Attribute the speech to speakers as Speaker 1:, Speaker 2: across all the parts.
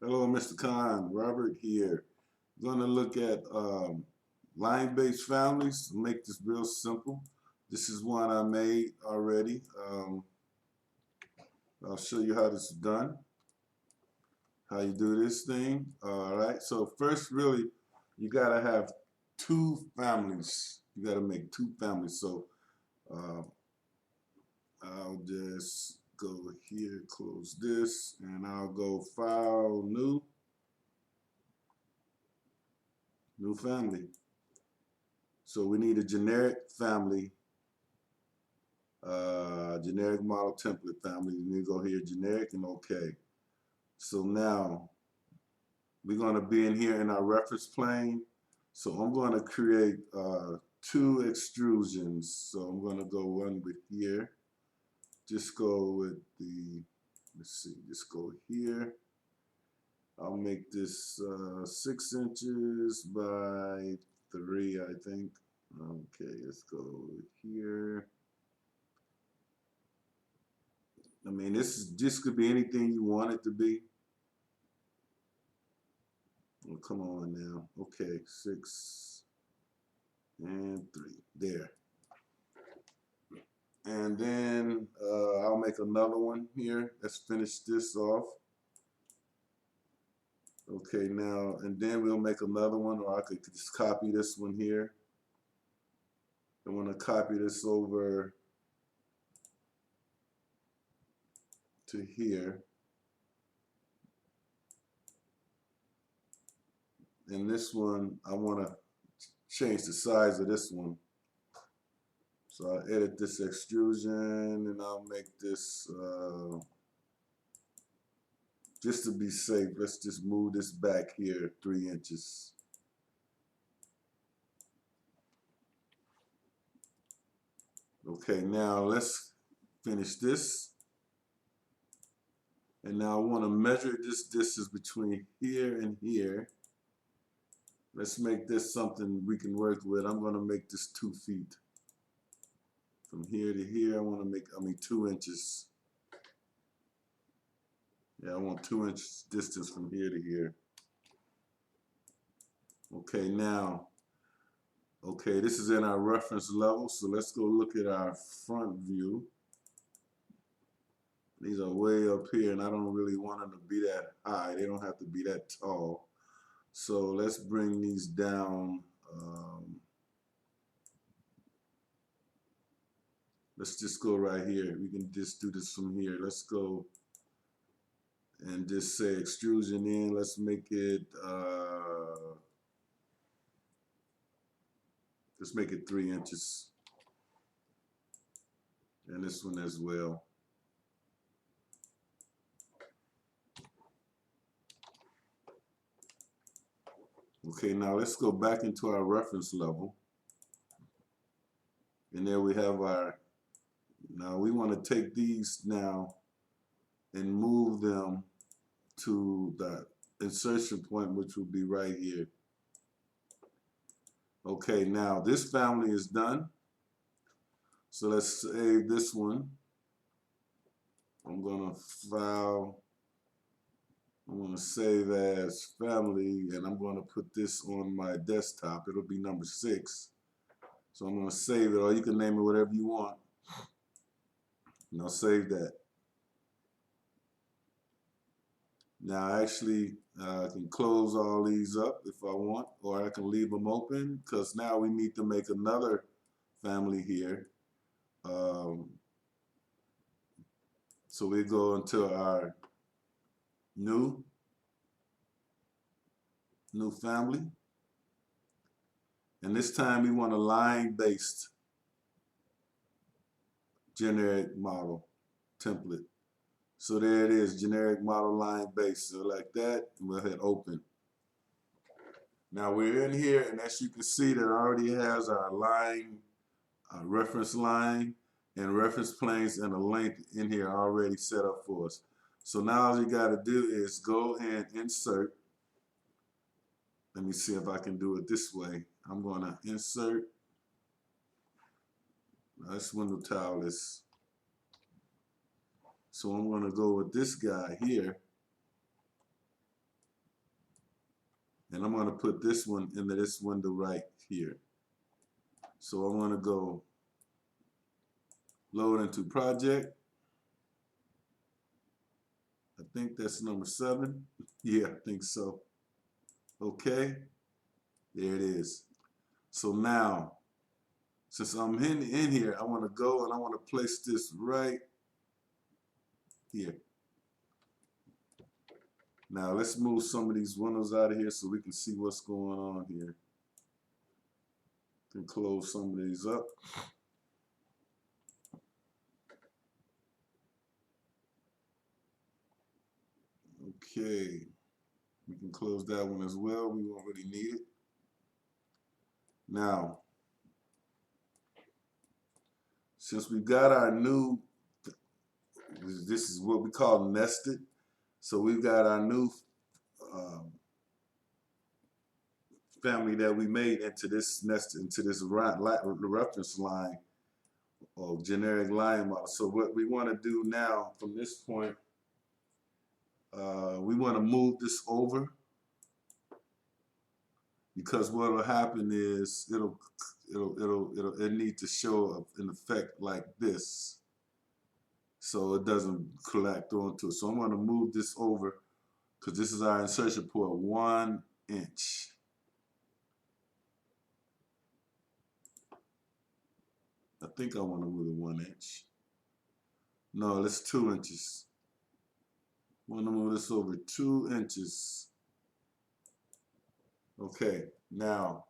Speaker 1: Hello, Mr. Khan. Robert here. Going to look at line-based families to make this real simple. This is one I made already. I'll show you how this is done, how you do this thing. All right. So first, really, you got to have two families. You got to make two families. So uh, I'll just go here, close this, and I'll go File, New Family. So we need a generic family, generic model template family. You need to go here, generic and OK. So now we're going to be in here in our reference plane. So I'm going to create two extrusions. So I'm going to go one with here. Just go with the, let's see, just go here. I'll make this 6 inches by 3, I think. Okay, let's go here. I mean, this could be anything you want it to be. Oh, come on now. Okay, 6 and 3. There. And then I'll make another one here. Let's finish this off. Okay, now, and then we'll make another one, or I could just copy this one here. I want to copy this over to here. And this one, I want to change the size of this one. So I'll edit this extrusion and I'll make this, just to be safe, let's just move this back here 3 inches. Okay, now let's finish this. And now I want to measure this distance between here and here. Let's make this something we can work with. I'm going to make this 2 feet. From here to here, I want to make, 2 inches. Yeah, I want 2 inches distance from here to here. Okay, now, okay, this is in our reference level, so let's go look at our front view. These are way up here, and I don't really want them to be that high. They don't have to be that tall. So let's bring these down. Let's just go right here. We can just do this from here. Let's go and just say extrusion in. Let's make it 3 inches. And this one as well. Okay, now let's go back into our reference level. And there we have our, now we want to take these now and move them to the insertion point, which will be right here. Okay, now this family is done. So let's save this one. I'm going to file, I'm going to save as family, and I'm going to put this on my desktop. It'll be number 6. So I'm going to save it, or you can name it whatever you want. And I'll save that. Now actually I can close all these up if I want, or I can leave them open, because now we need to make another family here. So we go into our new family, and this time we want a line-based generic model template. So there it is, generic model line base. So like that, and we'll hit open. Now we're in here, and as you can see, that already has our line, reference line, and reference planes and a length in here already set up for us. So now all you got to do is go and insert. Let me see if I can do it this way. I'm going to insert. This window tile is. So I'm going to go with this guy here. And I'm going to put this one into this window right here. So I'm going to go load into project. I think that's number 7. Yeah, I think so. Okay, there it is. So now, since I'm in here, I want to go and I want to place this right here. Now let's move some of these windows out of here so we can see what's going on here. Can close some of these up. Okay, we can close that one as well. We won't really need it. Now, since we've got our new, this is what we call nested. So we've got our new family that we made into this reference line or generic line model. So what we want to do now from this point, we want to move this over, because what will happen is it need to show an effect like this, so it doesn't collect onto it. So I'm going to move this over, because this is our insertion port, 1 inch. I think I want to move it 1 inch. No, it's 2 inches. I want to move this over 2 inches. Okay, now,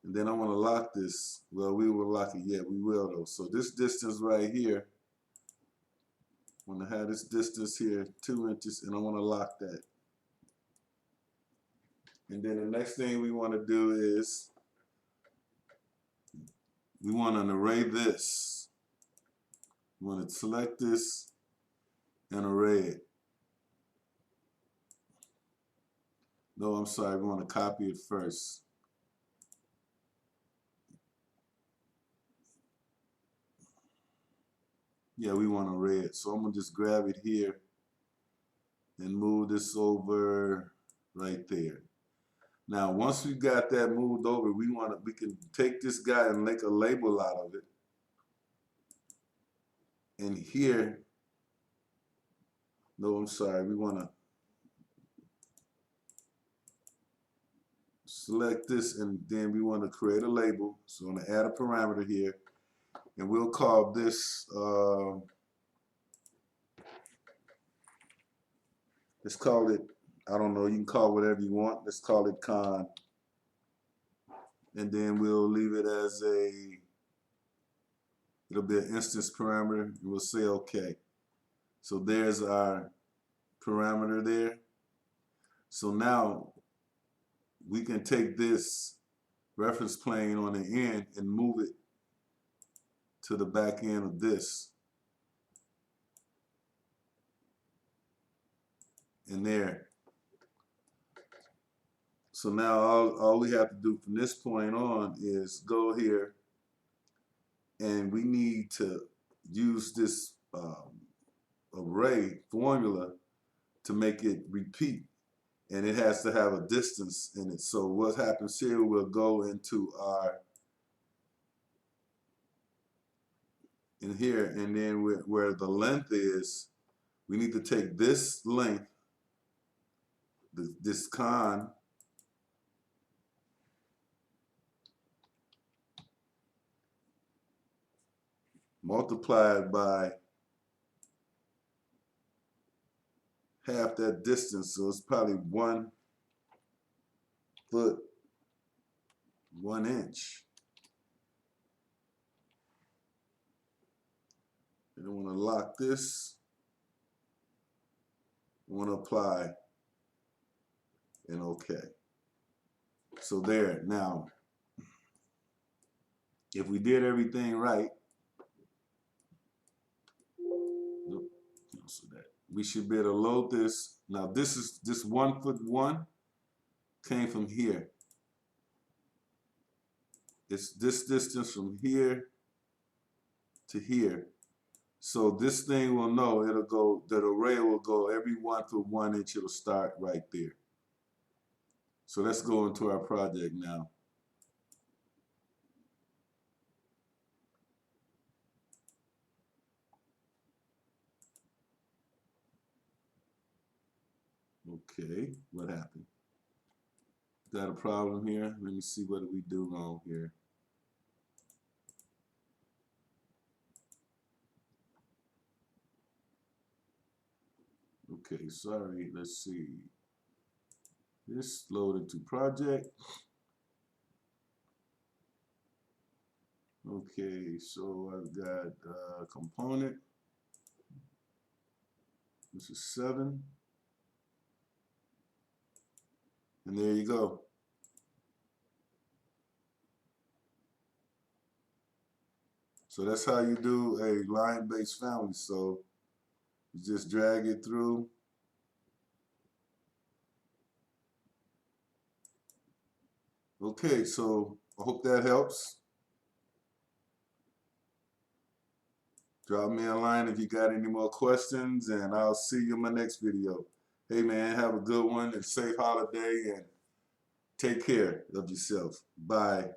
Speaker 1: and then I want to lock this. Well, we will lock it yet. We will though. So this distance right here, I want to have this distance here 2 inches, and I want to lock that. And then the next thing we want to do is we want to array this. We want to select this and array it. No, I'm sorry, we want to copy it first. Yeah, we want to array it. So I'm going to just grab it here and move this over right there. Now, once we got that moved over, we can take this guy and make a label out of it. And here, no, I'm sorry, we want to select this, and then we want to create a label. So I'm going to add a parameter here, and we'll call this, let's call it, I don't know, you can call it whatever you want. Let's call it con. And then we'll leave it as it'll be an instance parameter, and we'll say okay. So there's our parameter there. So now we can take this reference plane on the end and move it to the back end of this. And there. So now all we have to do from this point on is go here, and we need to use this array formula to make it repeat, and it has to have a distance in it. So what happens here, we'll go into our in here, and then where the length is, we need to take this length, this con, multiplied by half that distance, so it's probably 1 foot 1 inch. And I want to lock this. I want to apply and okay. So there. Now, if we did everything right, so that we should be able to load this. Now this 1 foot 1 came from here. It's this distance from here to here. So this thing will know, it'll go, that array will go every 1 foot 1 inch, it'll start right there. So let's go into our project now. Okay, what happened? Got a problem here? Let me see what we do wrong here. Okay, sorry, let's see. This loaded to project. Okay, so I've got component. This is 7. And there you go. So that's how you do a line-based family. So you just drag it through. Okay, so I hope that helps. Drop me a line if you got any more questions, and I'll see you in my next video. Hey man, have a good one and safe holiday, and take care of yourself. Bye.